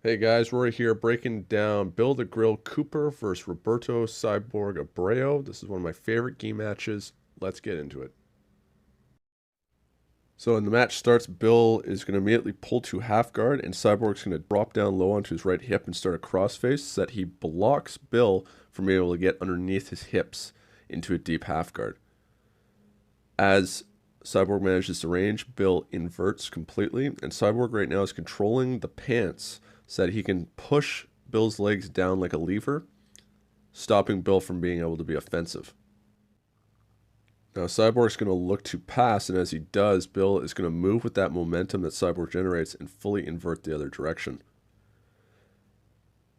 Hey guys, Rory here breaking down Bill the Grill Cooper versus Roberto Cyborg Abreu. This is one of my favorite gi matches. Let's get into it. So when the match starts, Bill is going to immediately pull to half guard and Cyborg's going to drop down low onto his right hip and start a crossface so that he blocks Bill from being able to get underneath his hips into a deep half guard. As Cyborg manages to range, Bill inverts completely, and Cyborg right now is controlling the pants so that he can push Bill's legs down like a lever, stopping Bill from being able to be offensive. Now Cyborg's going to look to pass, and as he does, Bill is going to move with that momentum that Cyborg generates and fully invert the other direction.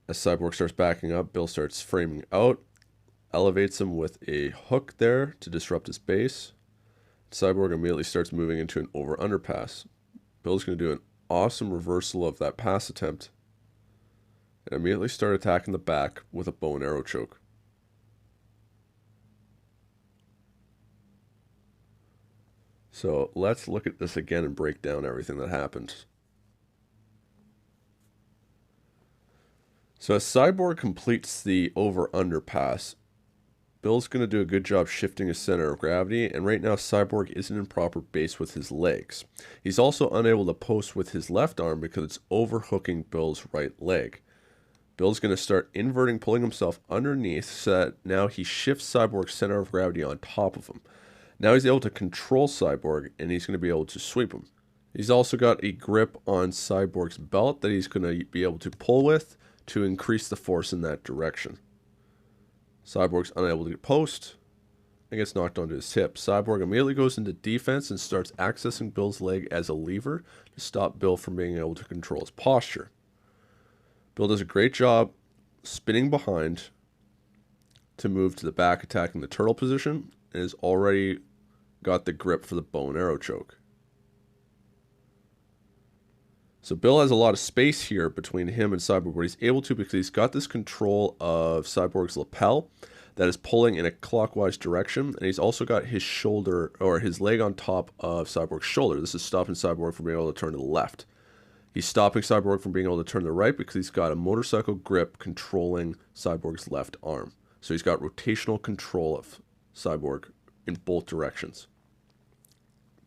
As Cyborg starts backing up, Bill starts framing out, elevates him with a hook there to disrupt his base. Cyborg immediately starts moving into an over-under pass. Bill's going to do an awesome reversal of that pass attempt and immediately start attacking the back with a bow and arrow choke. So let's look at this again and break down everything that happened. So as Cyborg completes the over-under pass, Bill's going to do a good job shifting his center of gravity, and right now Cyborg isn't in proper base with his legs. He's also unable to post with his left arm because it's overhooking Bill's right leg. Bill's going to start inverting, pulling himself underneath so that now he shifts Cyborg's center of gravity on top of him. Now he's able to control Cyborg, and he's going to be able to sweep him. He's also got a grip on Cyborg's belt that he's going to be able to pull with to increase the force in that direction. Cyborg's unable to post and gets knocked onto his hip. Cyborg immediately goes into defense and starts accessing Bill's leg as a lever to stop Bill from being able to control his posture. Bill does a great job spinning behind to move to the back, attacking the turtle position, and has already got the grip for the bow and arrow choke. So Bill has a lot of space here between him and Cyborg, but he's able to because he's got this control of Cyborg's lapel that is pulling in a clockwise direction, and he's also got his shoulder, or his leg on top of Cyborg's shoulder. This is stopping Cyborg from being able to turn to the left. He's stopping Cyborg from being able to turn to the right because he's got a motorcycle grip controlling Cyborg's left arm. So he's got rotational control of Cyborg in both directions.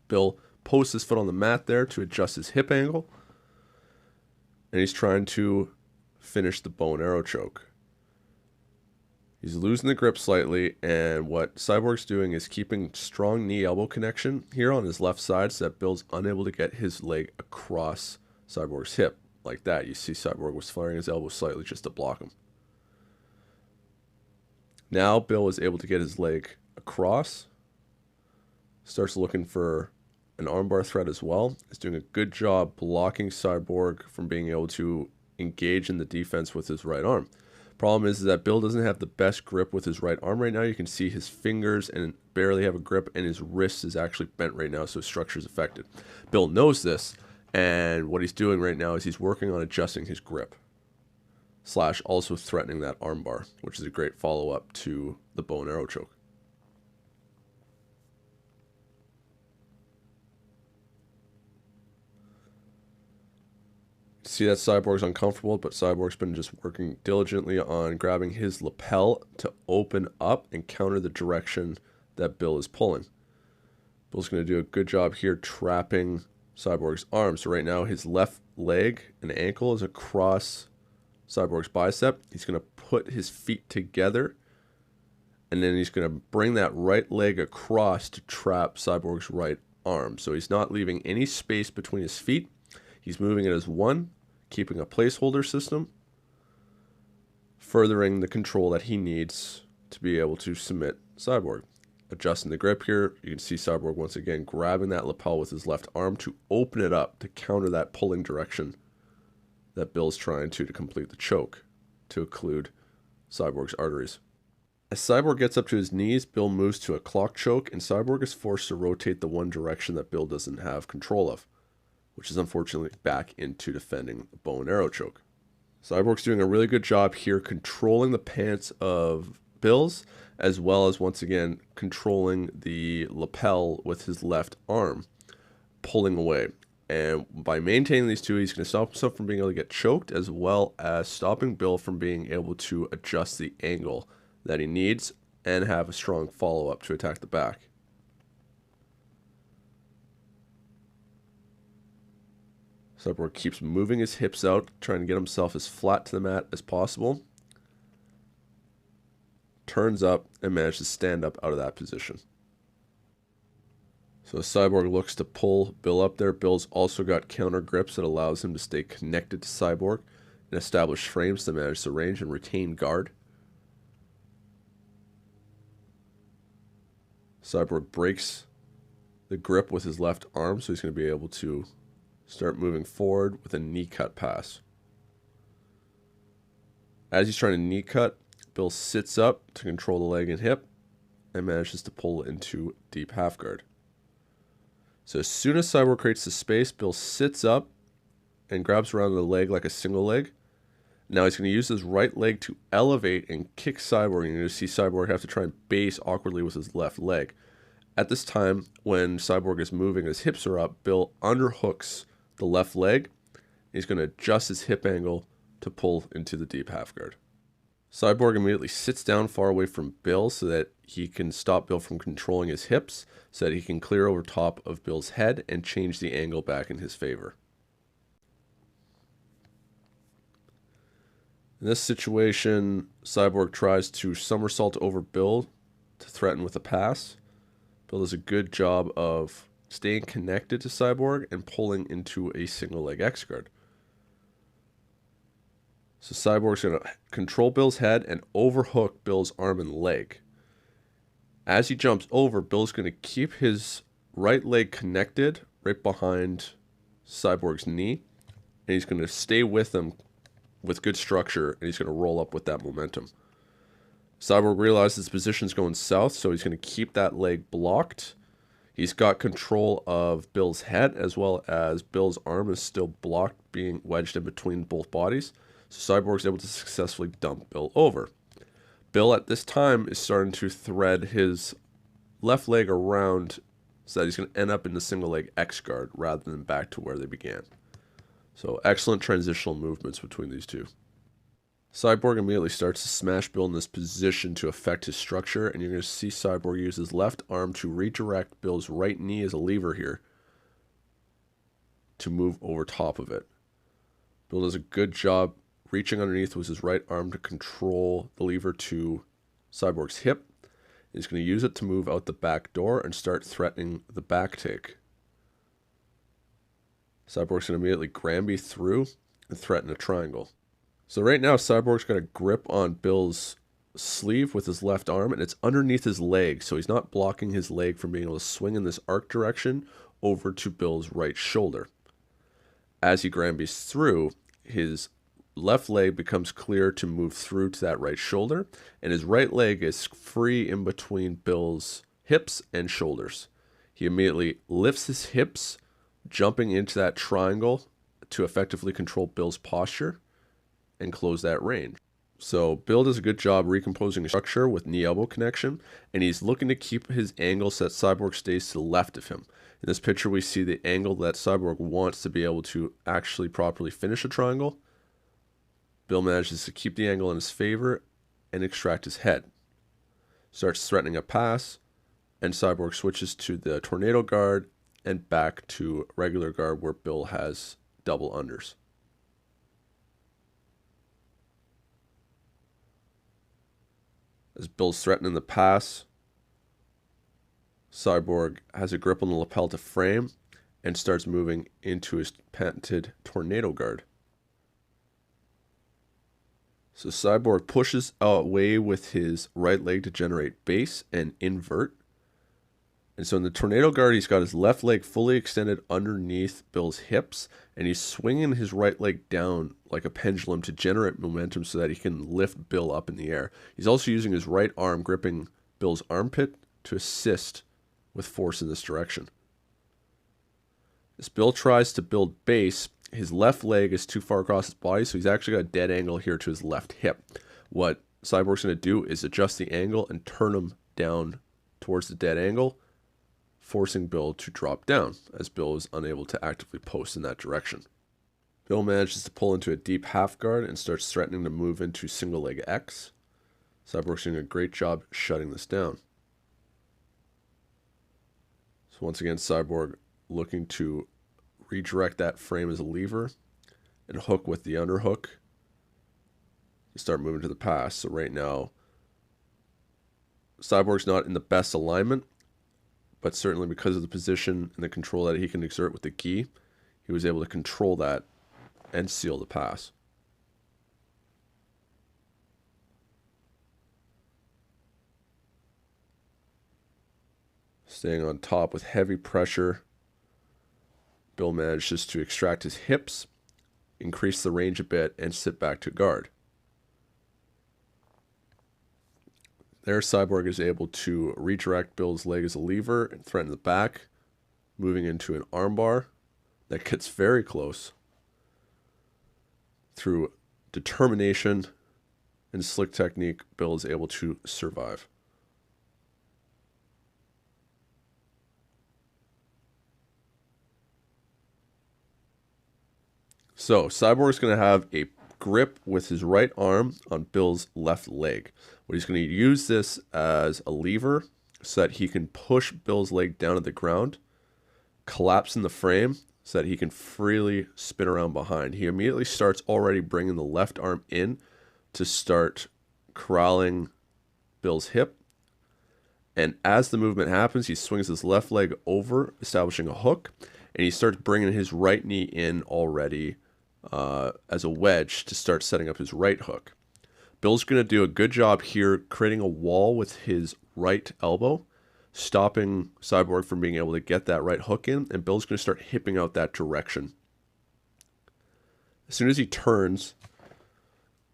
Bill posts his foot on the mat there to adjust his hip angle, and he's trying to finish the bow and arrow choke. He's losing the grip slightly, and what Cyborg's doing is keeping strong knee-elbow connection here on his left side so that Bill's unable to get his leg across Cyborg's hip. Like that, you see Cyborg was flaring his elbow slightly just to block him. Now Bill is able to get his leg across, starts looking for an armbar threat as well. He's doing a good job blocking Cyborg from being able to engage in the defense with his right arm. Problem is that Bill doesn't have the best grip with his right arm right now. You can see his fingers and barely have a grip, and his wrist is actually bent right now, so his structure is affected. Bill knows this, and what he's doing right now is he's working on adjusting his grip, / also threatening that armbar, which is a great follow-up to the bow and arrow choke. See that Cyborg's uncomfortable, but Cyborg's been just working diligently on grabbing his lapel to open up and counter the direction that Bill is pulling. Bill's going to do a good job here trapping Cyborg's arm. So right now his left leg and ankle is across Cyborg's bicep. He's going to put his feet together, and then he's going to bring that right leg across to trap Cyborg's right arm. So he's not leaving any space between his feet. He's moving it as one, keeping a placeholder system, furthering the control that he needs to be able to submit Cyborg. Adjusting the grip here, you can see Cyborg once again grabbing that lapel with his left arm to open it up to counter that pulling direction that Bill's trying to complete the choke, to occlude Cyborg's arteries. As Cyborg gets up to his knees, Bill moves to a clock choke, and Cyborg is forced to rotate the one direction that Bill doesn't have control of, which is unfortunately back into defending the bow and arrow choke. Cyborg's doing a really good job here controlling the pants of Bill's, as well as once again controlling the lapel with his left arm, pulling away. And by maintaining these two, he's going to stop himself from being able to get choked, as well as stopping Bill from being able to adjust the angle that he needs and have a strong follow-up to attack the back. Cyborg keeps moving his hips out, trying to get himself as flat to the mat as possible. Turns up and manages to stand up out of that position. So Cyborg looks to pull Bill up there. Bill's also got counter grips that allows him to stay connected to Cyborg and establish frames to manage the range and retain guard. Cyborg breaks the grip with his left arm, so he's going to be able to start moving forward with a knee cut pass. As he's trying to knee cut, Bill sits up to control the leg and hip and manages to pull into deep half guard. So as soon as Cyborg creates the space, Bill sits up and grabs around the leg like a single leg. Now he's going to use his right leg to elevate and kick Cyborg. You're going to see Cyborg have to try and base awkwardly with his left leg. At this time, when Cyborg is moving, his hips are up, Bill underhooks the left leg. He's going to adjust his hip angle to pull into the deep half guard. Cyborg immediately sits down far away from Bill so that he can stop Bill from controlling his hips, so that he can clear over top of Bill's head and change the angle back in his favor. In this situation, Cyborg tries to somersault over Bill to threaten with a pass. Bill does a good job of staying connected to Cyborg and pulling into a single leg X guard. So Cyborg's going to control Bill's head and overhook Bill's arm and leg. As he jumps over, Bill's going to keep his right leg connected right behind Cyborg's knee, and he's going to stay with him with good structure, and he's going to roll up with that momentum. Cyborg realizes his position's going south, so he's going to keep that leg blocked. He's got control of Bill's head, as well as Bill's arm is still blocked, being wedged in between both bodies. So Cyborg's able to successfully dump Bill over. Bill at this time is starting to thread his left leg around so that he's going to end up in the single leg X guard rather than back to where they began. So excellent transitional movements between these two. Cyborg immediately starts to smash Bill in this position to affect his structure, and you're going to see Cyborg use his left arm to redirect Bill's right knee as a lever here to move over top of it. Bill does a good job reaching underneath with his right arm to control the lever to Cyborg's hip. He's going to use it to move out the back door and start threatening the back take. Cyborg's going to immediately Granby through and threaten a triangle. So right now, Cyborg's got a grip on Bill's sleeve with his left arm, and it's underneath his leg, so he's not blocking his leg from being able to swing in this arc direction over to Bill's right shoulder. As he Granby's through, his left leg becomes clear to move through to that right shoulder, and his right leg is free in between Bill's hips and shoulders. He immediately lifts his hips, jumping into that triangle to effectively control Bill's posture and close that range. So Bill does a good job recomposing his structure with knee-elbow connection, and he's looking to keep his angle so that Cyborg stays to the left of him. In this picture, we see the angle that Cyborg wants to be able to actually properly finish a triangle. Bill manages to keep the angle in his favor and extract his head. Starts threatening a pass, and Cyborg switches to the tornado guard and back to regular guard where Bill has double unders. As Bill's threatening the pass, Cyborg has a grip on the lapel to frame and starts moving into his patented tornado guard. So Cyborg pushes away with his right leg to generate base and invert. And so in the tornado guard, he's got his left leg fully extended underneath Bill's hips, and he's swinging his right leg down like a pendulum to generate momentum so that he can lift Bill up in the air. He's also using his right arm gripping Bill's armpit to assist with force in this direction. As Bill tries to build base, his left leg is too far across his body, so he's actually got a dead angle here to his left hip. What Cyborg's going to do is adjust the angle and turn him down towards the dead angle, forcing Bill to drop down, as Bill is unable to actively post in that direction. Bill manages to pull into a deep half guard and starts threatening to move into single leg X. Cyborg's doing a great job shutting this down. So once again, Cyborg looking to redirect that frame as a lever and hook with the underhook to start moving to the pass. So right now, Cyborg's not in the best alignment, but certainly because of the position and the control that he can exert with the gi, he was able to control that and seal the pass. Staying on top with heavy pressure, Bill manages to extract his hips, increase the range a bit, and sit back to guard. There, Cyborg is able to redirect Bill's leg as a lever and threaten the back, moving into an armbar that gets very close. Through determination and slick technique, Bill is able to survive. So, Cyborg's going to have a grip with his right arm on Bill's left leg. What he's going to use this as a lever so that he can push Bill's leg down to the ground, collapse in the frame so that he can freely spin around behind. He immediately starts already bringing the left arm in to start corralling Bill's hip. And as the movement happens, he swings his left leg over, establishing a hook, and he starts bringing his right knee in already as a wedge to start setting up his right hook. Bill's going to do a good job here creating a wall with his right elbow, stopping Cyborg from being able to get that right hook in, and Bill's going to start hipping out that direction. As soon as he turns,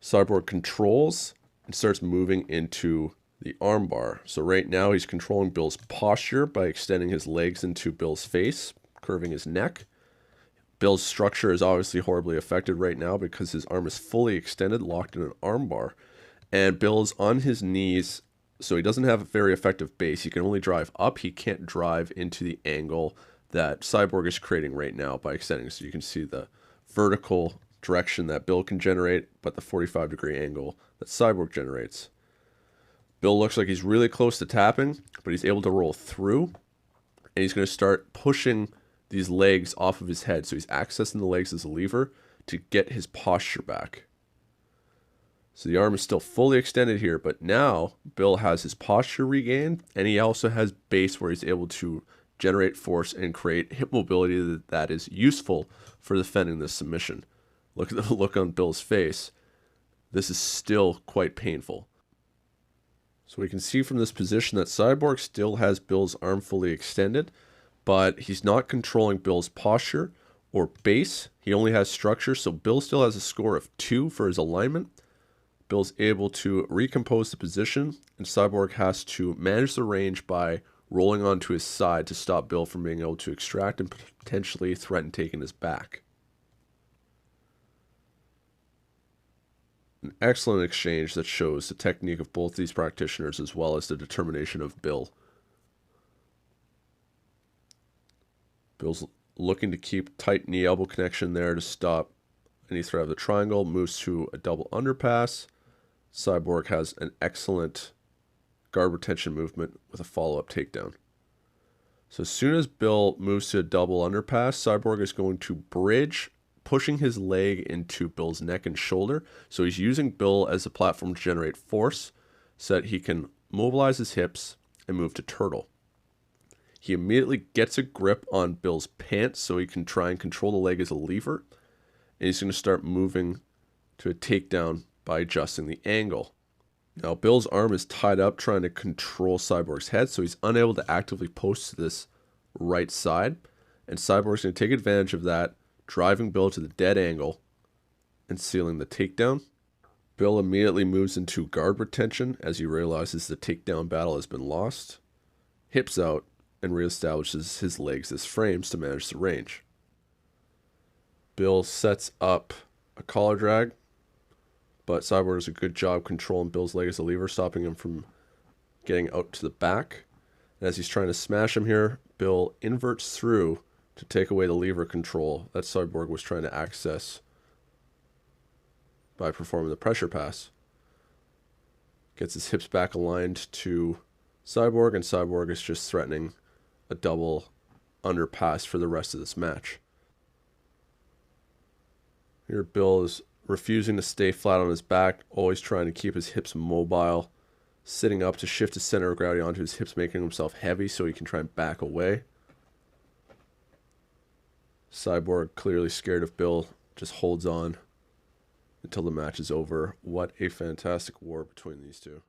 Cyborg controls and starts moving into the armbar. So right now he's controlling Bill's posture by extending his legs into Bill's face, curving his neck. Bill's structure is obviously horribly affected right now because his arm is fully extended, locked in an armbar. And Bill's on his knees, so he doesn't have a very effective base. He can only drive up. He can't drive into the angle that Cyborg is creating right now by extending. So you can see the vertical direction that Bill can generate, but the 45-degree angle that Cyborg generates. Bill looks like he's really close to tapping, but he's able to roll through, and he's going to start pushing these legs off of his head. So he's accessing the legs as a lever to get his posture back. So the arm is still fully extended here, but now Bill has his posture regained, and he also has base where he's able to generate force and create hip mobility that is useful for defending this submission. Look at the look on Bill's face. This is still quite painful. So we can see from this position that Cyborg still has Bill's arm fully extended, but he's not controlling Bill's posture or base. He only has structure, so Bill still has a score of 2 for his alignment. Bill's able to recompose the position, and Cyborg has to manage the range by rolling onto his side to stop Bill from being able to extract and potentially threaten taking his back. An excellent exchange that shows the technique of both these practitioners as well as the determination of Bill. Bill's looking to keep tight knee-elbow connection there to stop any threat of the triangle. Moves to a double underpass. Cyborg has an excellent guard retention movement with a follow-up takedown. So as soon as Bill moves to a double underpass, Cyborg is going to bridge, pushing his leg into Bill's neck and shoulder. So he's using Bill as a platform to generate force so that he can mobilize his hips and move to turtle. He immediately gets a grip on Bill's pants so he can try and control the leg as a lever. And he's going to start moving to a takedown by adjusting the angle. Now, Bill's arm is tied up trying to control Cyborg's head, so he's unable to actively post to this right side. And Cyborg's going to take advantage of that, driving Bill to the dead angle and sealing the takedown. Bill immediately moves into guard retention as he realizes the takedown battle has been lost. Hips out, and reestablishes his legs as frames to manage the range. Bill sets up a collar drag, but Cyborg does a good job controlling Bill's leg as a lever, stopping him from getting out to the back. And as he's trying to smash him here, Bill inverts through to take away the lever control that Cyborg was trying to access by performing the pressure pass. Gets his hips back aligned to Cyborg, and Cyborg is just threatening a double underpass for the rest of this match. Here Bill is refusing to stay flat on his back, always trying to keep his hips mobile, sitting up to shift his center of gravity onto his hips, making himself heavy so he can try and back away. Cyborg, clearly scared of Bill, just holds on until the match is over. What a fantastic war between these two.